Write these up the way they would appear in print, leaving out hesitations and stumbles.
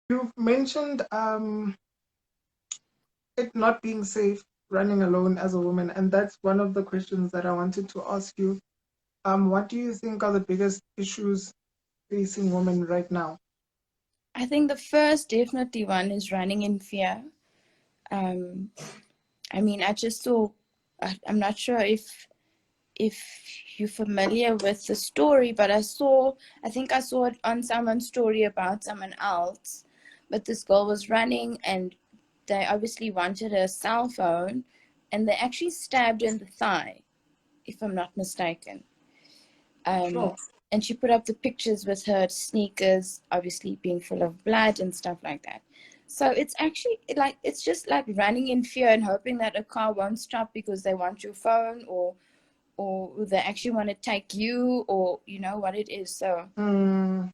You've mentioned it not being safe running alone as a woman, and that's one of the questions that I wanted to ask you. What do you think are the biggest issues facing women right now? I think the first definitely one is running in fear. Um, I mean, I just saw, I'm not sure if you're familiar with the story, but I think I saw it on someone's story about someone else. But this girl was running and they obviously wanted a cell phone and they actually stabbed her in the thigh, if I'm not mistaken. Sure. And she put up the pictures with her sneakers obviously being full of blood and stuff like that. So it's actually like, it's just like running in fear and hoping that a car won't stop because they want your phone, or they actually want to take you, or you know what it is. So Mm,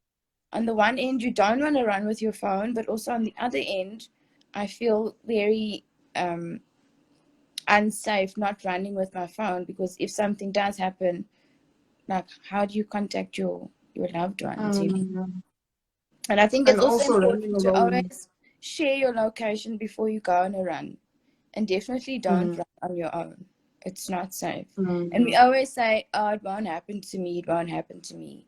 on the one end you don't want to run with your phone, but also on the other end I feel very unsafe not running with my phone, because if something does happen, like how do you contact your loved ones, you know? mm, And I think and it's also also running important to alone. always share your location before you go on a run, and definitely don't Mm, run on your own. It's not safe. And we mm, always say, oh, it won't happen to me, it won't happen to me.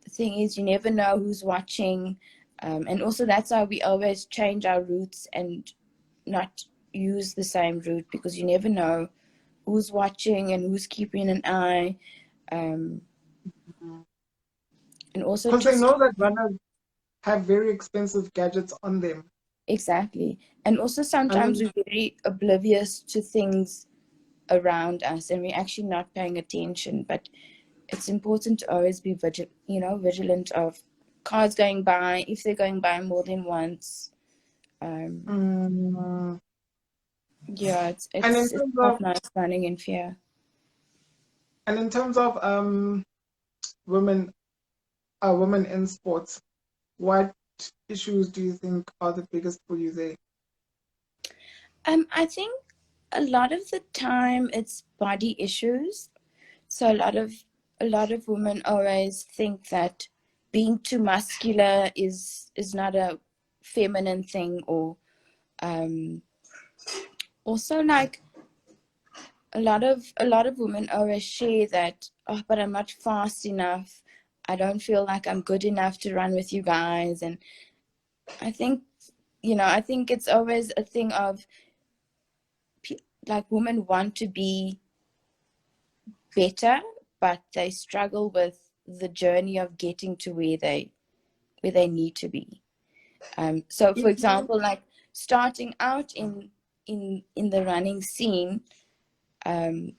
The thing is, you never know who's watching. And also that's why we always change our routes and not use the same route, because you never know who's watching and who's keeping an eye. Um, mm. and also Because they just, know that runners have very expensive gadgets on them. exactly. And also I sometimes mean, we're very oblivious to things around us and we're actually not paying attention. But it's important to always be vigilant of cars going by, if they're going by more than once. Um, mm, yeah, and in it's terms not of nice running in fear. women, women in sports, what issues do you think are the biggest for you there? I think a lot of the time it's body issues. So a lot of women always think that being too muscular is not a feminine thing, or um, also like a lot of women always share that, oh, but I'm not fast enough. I don't feel like I'm good enough to run with you guys. And I think, I think it's always a thing of like women want to be better, but they struggle with the journey of getting to where they need to be. So for Mhm. example, like starting out in the running scene, um,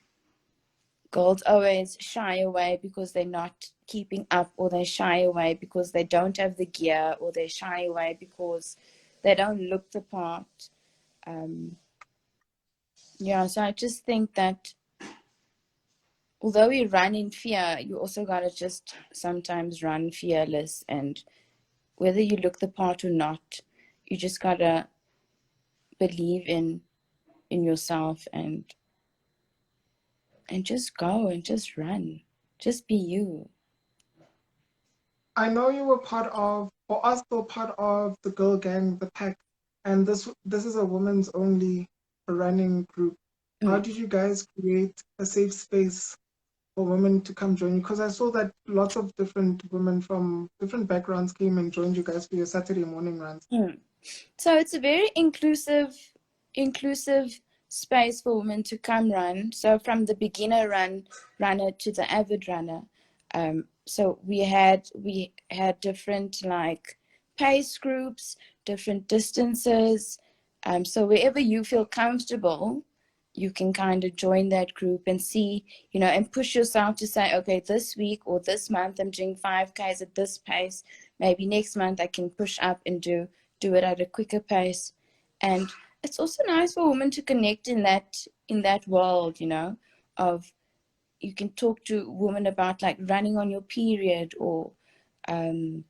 girls always shy away because they're not keeping up, or they shy away because they don't have the gear, or they shy away because they don't look the part. Um, yeah, so I just think that although we run in fear, you also gotta just sometimes run fearless, and whether you look the part or not, you just gotta believe in yourself, and just go and just run. Just be you. I know you were part of, or are still part of the girl gang, the pack, and this is a women's only running group. How Mm. did you guys create a safe space for women to come join you? Because I saw that lots of different women from different backgrounds came and joined you guys for your Saturday morning runs. Mm. So it's a very inclusive space for women to come run. So from the beginner runner to the avid runner. So we had different like pace groups, different distances. So wherever you feel comfortable, you can kind of join that group and see, and push yourself to say, okay, this week or this month I'm doing 5Ks at this pace. Maybe next month I can push up and do it at a quicker pace. And it's also nice for women to connect in that world, of, you can talk to women about like running on your period, or um,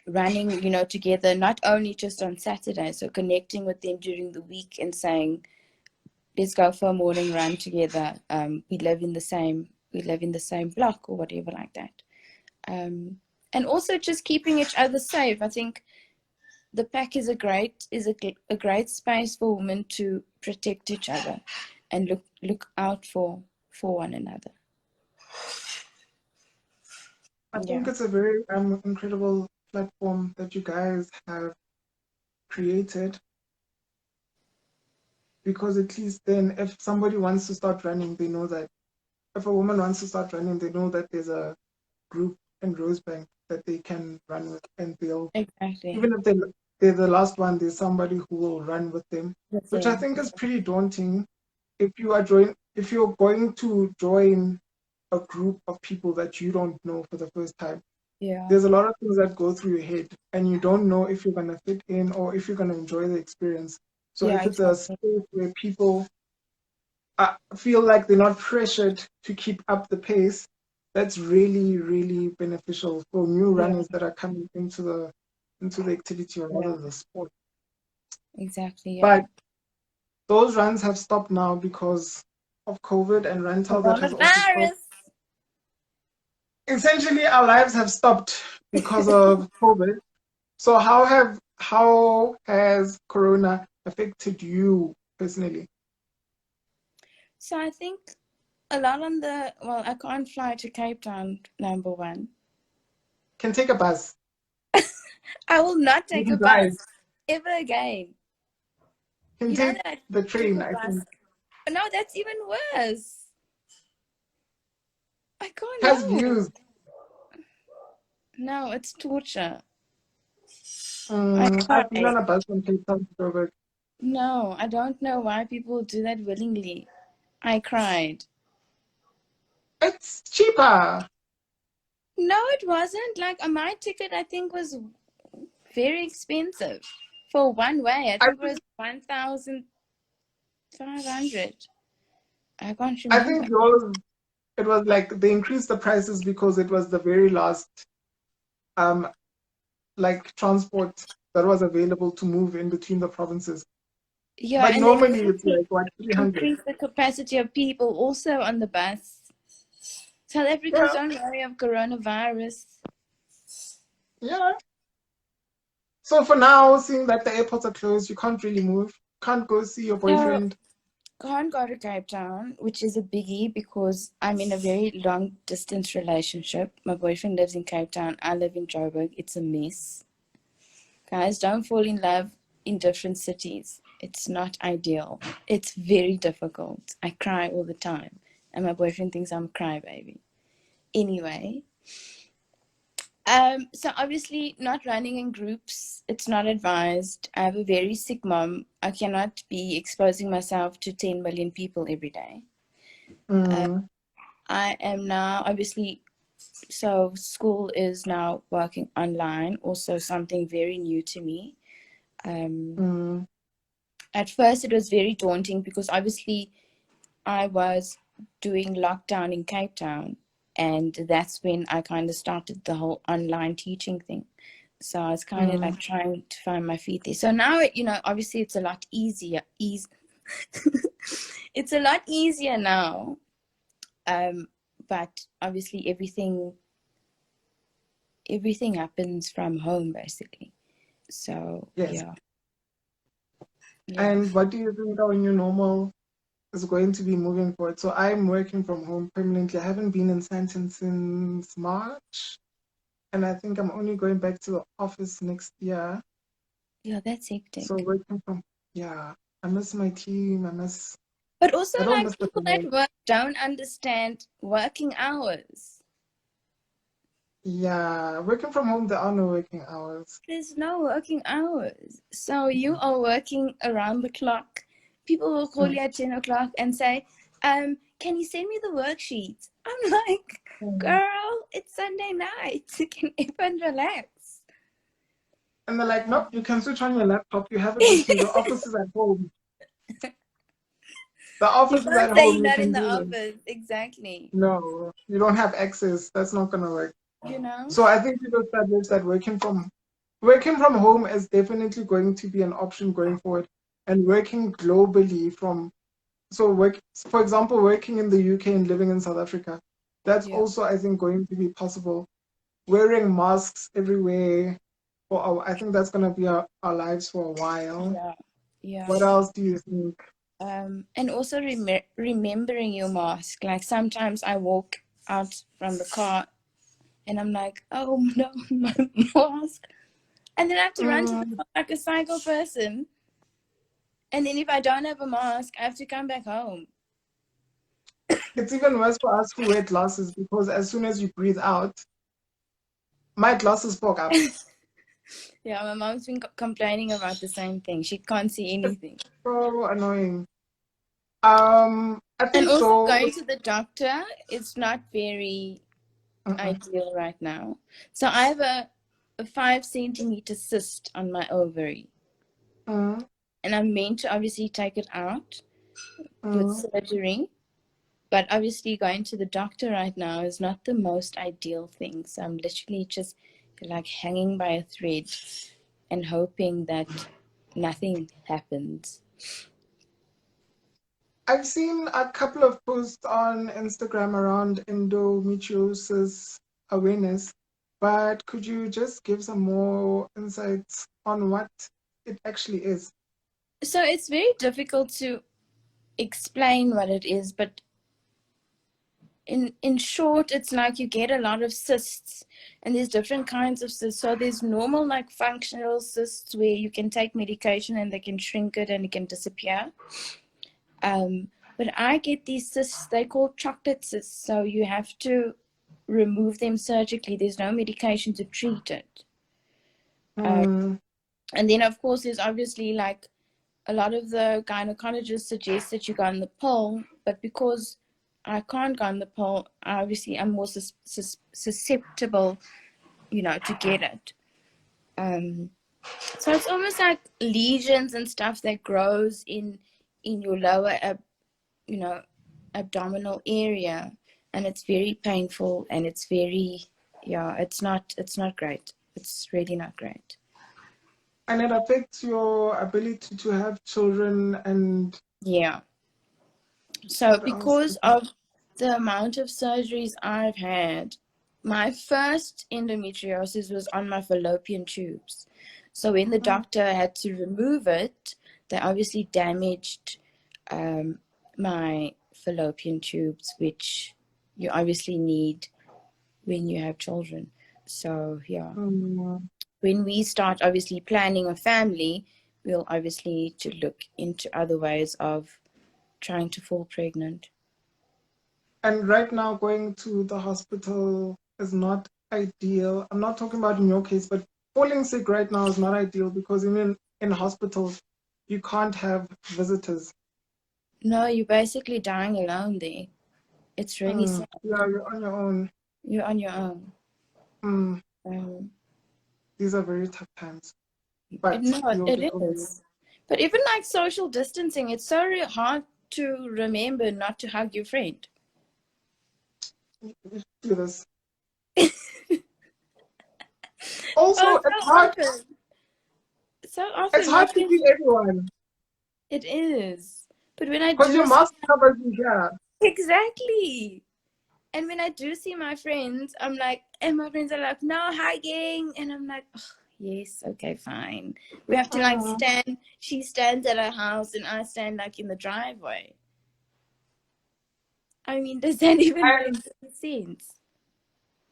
running, together, not only just on Saturday. So connecting with them during the week and saying, let's go for a morning run together. We live in the same block or whatever like that. Um, And also just keeping each other safe. I think the pack is a great space for women to protect each other and look out for one another. I Yeah. think it's a very incredible platform that you guys have created, because at least then if somebody wants to start running, they know that if a woman wants to start running, they know that there's a group in Rosebank that they can run with, and they'll, Exactly. even if they're the last one, there's somebody who will run with them, which I think is pretty daunting. If you're going to join a group of people that you don't know for the first time, Yeah. there's a lot of things that go through your head, and you don't know if you're gonna fit in or if you're gonna enjoy the experience. So Yeah, if it's a exactly. space where people feel like they're not pressured to keep up the pace, that's really, really beneficial for new Yeah. runners that are coming into the activity, or rather the sport. Exactly. Yeah. But those runs have stopped now because of COVID and rental that has also stopped. Coronavirus. Essentially, our lives have stopped because of COVID. So how has Corona affected you personally? So I think a lot on I can't fly to Cape Town, number one. Can take a bus. I will not You take a can bus drive. ever again. Can You know take that I the took train, a I bus. think. No, that's even worse. I can't Has know. views. No, it's torture. I I've been cried. on a bus from Cape Town to Joburg. No, I don't know why people do that willingly. I cried. It's cheaper. No, it wasn't. Like my ticket, I think was very expensive for one way. I I think it think was 1,500. I can't I remember. think yours, it was like they increased the prices because it was the very last um like transport that was available to move in between the provinces. Yeah, But and they normally it's basically like what, 300. increased the capacity of people also on the bus. South Africans Yeah, don't worry of coronavirus. yeah. So for now, seeing that the airports are closed, you can't really move. Can't go see your So boyfriend. can't go to Cape Town, which is a biggie because I'm in a very long distance relationship. My boyfriend lives in Cape Town. I live in Joburg. It's a mess. Guys, don't fall in love in different cities. It's not ideal. It's very difficult. I cry all the time. And my boyfriend thinks I'm a crybaby. Anyway, so obviously not running in groups, it's not advised. I have a very sick mom. I cannot be exposing myself to 10 million people every day. I am now obviously, so school is now working online, also something very new to me. At first it was very daunting because obviously I was doing lockdown in Cape Town, and that's when I kind of started the whole online teaching thing. So I was kind of like trying to find my feet there. So now, obviously it's a lot easier. It's a lot easier now. But obviously everything happens from home basically. So Yes. yeah. And what do you think our new normal is going to be moving forward? So I'm working from home permanently. I haven't been in Sandton since March, and I think I'm only going back to the office next year. Yeah, that's So hectic. working from, I miss my team. But also, I don't like, miss the people at people. work don't understand working hours. Yeah, working from home, there are no working hours. There's no working hours. So you are working around the clock. People will call you at 10 o'clock and say, can you send me the worksheet? I'm like, girl, it's Sunday night. You can even relax. And they're like, nope, you can switch on your laptop. You have it with you. The office is at home. The You office is can't at say home. you're You not in can the do it. office. Exactly. No, you don't have access. That's not gonna work. You know? So I think people established that working from home is definitely going to be an option going forward, and working globally for example, working in the UK and living in South Africa, that's Yeah. also, I think, going to be possible. wearing masks everywhere I think that's going to be our lives for a while. Yeah. Yeah. What else do you think? And also remembering your mask. Like sometimes I walk out from the car and I'm like, oh no, my mask. And then I have to run to the car like a psycho person. And then if I don't have a mask, I have to come back home. It's even worse for us who wear glasses because as soon as you breathe out, my glasses fog up. Yeah, my mom's been complaining about the same thing. She can't see anything. It's so annoying. I And think also though, going to the doctor is not very ideal right now. So I have a 5-centimeter cyst on my ovary. And I'm meant to obviously take it out with surgery. But obviously going to the doctor right now is not the most ideal thing. So I'm literally just like hanging by a thread and hoping that nothing happens. I've seen a couple of posts on Instagram around endometriosis awareness, but could you just give some more insights on what it actually is? So it's very difficult to explain what it is, but in short, it's like you get a lot of cysts, and there's different kinds of cysts. So there's normal like functional cysts where you can take medication and they can shrink it and it can disappear. But I get these cysts, they're called chocolate cysts, so you have to remove them surgically. There's no medication to treat it. And then of course there's obviously like a lot of the gynecologists suggest that you go on the pill, but because I can't go on the pill, obviously I'm more susceptible, to get it. So it's almost like lesions and stuff that grows in your lower, abdominal area, and it's very painful, and it's very, it's not great. It's really not great. And it affects your ability to have children and... Yeah. So because of the amount of surgeries I've had, my first endometriosis was on my fallopian tubes. So when the doctor had to remove it, they obviously damaged my fallopian tubes, which you obviously need when you have children. So yeah, when we start obviously planning a family, we'll obviously need to look into other ways of trying to fall pregnant. And right now going to the hospital is not ideal. I'm not talking about in your case, but falling sick right now is not ideal because even in hospitals, you can't have visitors. No, you're basically dying alone there. It's really sad. Yeah, you're on your own. You're on your own. These are very tough times. But no, it is. But even like social distancing, it's so hard to remember not to hug your friend. Do this. Also, it's hard. So often. It's hard to see everyone. It is. But when I do, because your mask covers you here. Exactly. And when I do see my friends, I'm like, and my friends are like, no hugging. And I'm like, oh, yes, okay, fine. We have to like stand. She stands at her house and I stand like in the driveway. I mean, does that even make sense?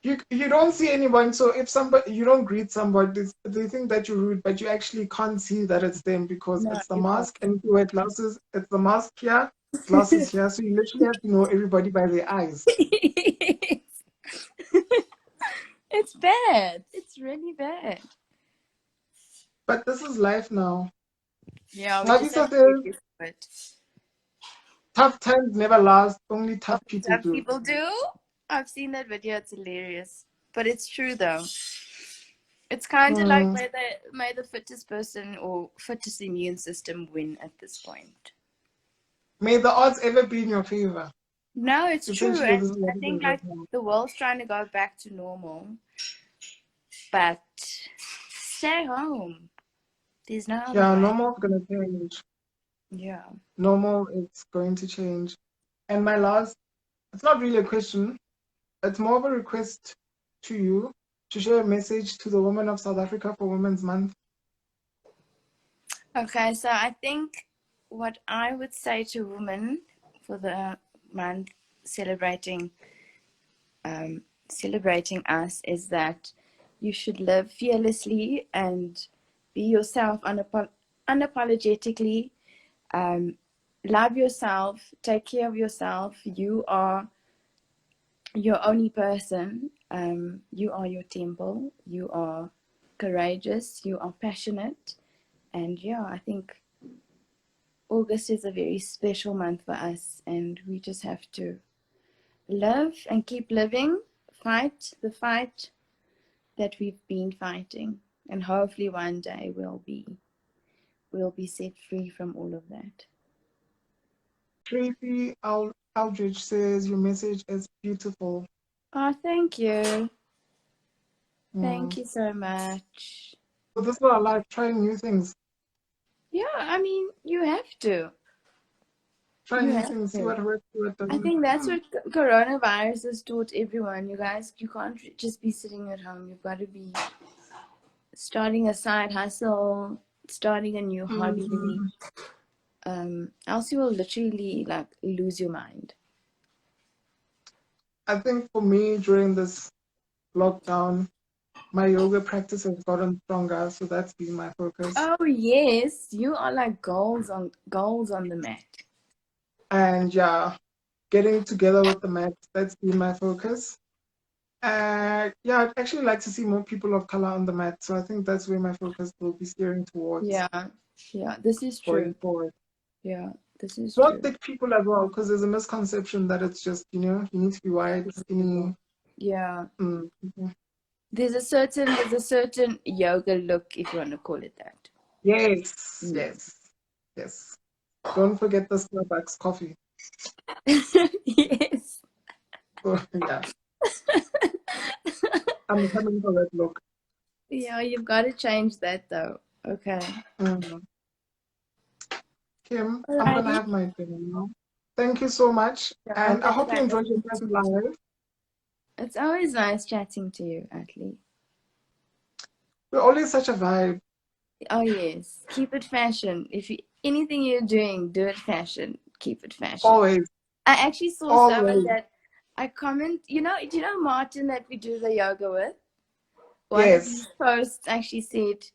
You don't see anyone, so if you don't greet somebody, they think that you're rude, but you actually can't see that it's them because it's the mask, and if you wear glasses, it's the mask here, glasses here, so you literally have to know everybody by their eyes. It's bad. It's really bad. But this is life now. Yeah, tough times never last, only tough people do. People do? I've seen that video, it's hilarious. But it's true though. It's kind of like may the fittest person or fittest immune system win at this point. May the odds ever be in your favor. No, it's true. I think like the world's trying to go back to normal. But stay home. There's no other way. Normal is going to change. Yeah. Normal is going to change. And my last, it's not really a question, it's more of a request to you. to share a message to the women of South Africa for Women's Month? Okay, so I think what I would say to women for the month celebrating us is that you should live fearlessly and be yourself unapologetically. Love yourself, take care of yourself. You are your only person. You are your temple. You are courageous. You are passionate. And yeah, I think August is a very special month for us, and we just have to live and keep living, fight the fight that we've been fighting, and hopefully one day we'll be set free from all of that. Tracy Aldridge says your message is beautiful. Oh, thank you. Thank you so much. So this is our life, trying new things. Yeah, I mean, you have to. Try new things, see what works, see what doesn't. I think that's what coronavirus has taught everyone. You guys, you can't just be sitting at home. You've got to be starting a side hustle, starting a new hobby. Else you will literally like lose your mind. I think for me during this lockdown, my yoga practice has gotten stronger, so that's been my focus. Oh yes, you are like goals on the mat. And yeah, getting together with the mat, that's been my focus. Yeah, I'd actually like to see more people of color on the mat, so I think that's where my focus will be steering towards. Yeah, this is true. Going forward. Yeah, this is true. Not thick people as well, because there's a misconception that it's just, you need to be white, skinny. Yeah. There's a certain yoga look, if you want to call it that. Yes. Don't forget the Starbucks coffee. Yes. So, yeah. I'm coming for that look. Yeah, you've got to change that though. Okay. Kim, I'm going to have my dinner now. Thank you so much. Yeah, and I hope you enjoyed your first live. It's always nice chatting to you, Atlee. We're always such a vibe. Oh, yes. Keep it fashion. Anything you're doing, do it fashion. Keep it fashion. Always. I actually saw someone that I comment, do you know Martin that we do the yoga with? One of his posts actually said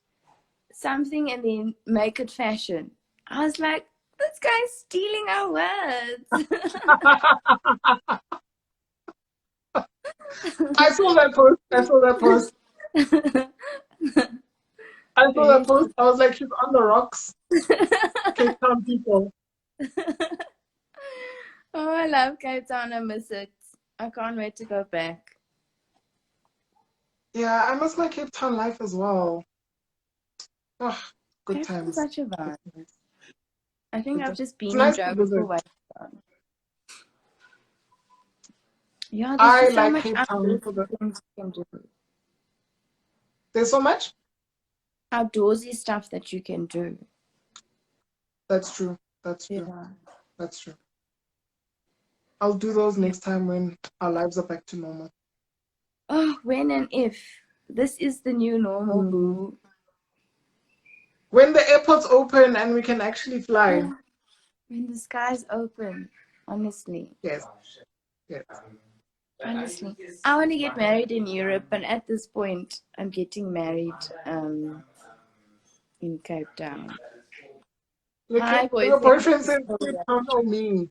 something and then make it fashion. I was like, this guy's stealing our words. I saw that post. I saw that post. I was like, she's on the rocks. Cape Town people. Oh, I love Cape Town. I miss it. I can't wait to go back. Yeah, I miss my Cape Town life as well. Oh, good times. Such a vibe. I think I've just been nice in Joburg for yeah, I like Cape Town for the things you can do. There's so much outdoorsy stuff that you can do. That's true. That's true. Yeah. That's true. I'll do those next time when our lives are back to normal. Oh, when and if. This is the new normal, boo. When the airports open and we can actually fly. Yeah. When the skies open, honestly. Yes. Honestly. I want to get married in Europe, and at this point, I'm getting married in Cape Town. Look, your boyfriend says Cape Town or me.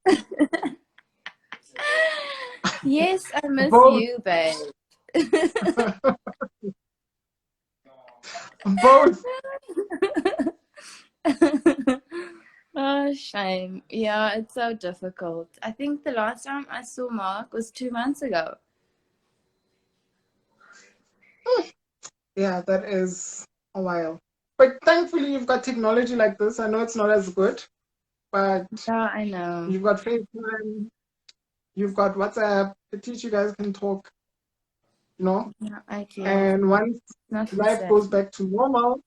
Yes, I miss you, babe. Both. Oh, shame. Yeah, it's so difficult. I think the last time I saw Mark was 2 months ago. Yeah, that is a while. But thankfully, you've got technology like this. I know it's not as good, but yeah, I know. You've got FaceTime, you've got WhatsApp. At least you guys can talk, Yeah, I can. And once life goes back to normal,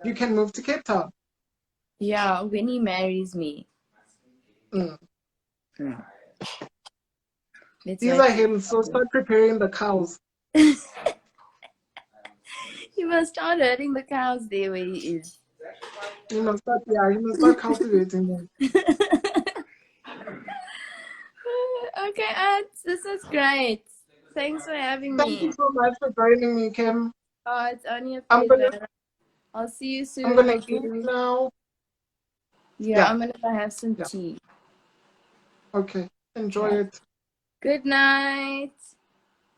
you can move to Cape Town. Yeah, when he marries me. These are hills, so start preparing the cows. You must start herding the cows there where he is. You must start cultivating them. Okay, Ants, this is great. Thanks for having me. Thank you so much for joining me, Kim. Oh, it's only a pleasure. I'll see you soon. I'm gonna eat now. Yeah, I'm gonna have some tea. Okay, enjoy it. Good night.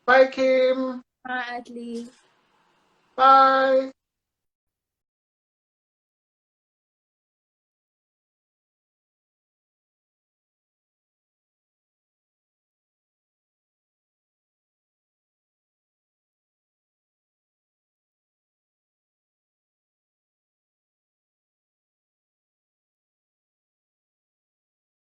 Bye, Kim. Bye, Atlee. Bye.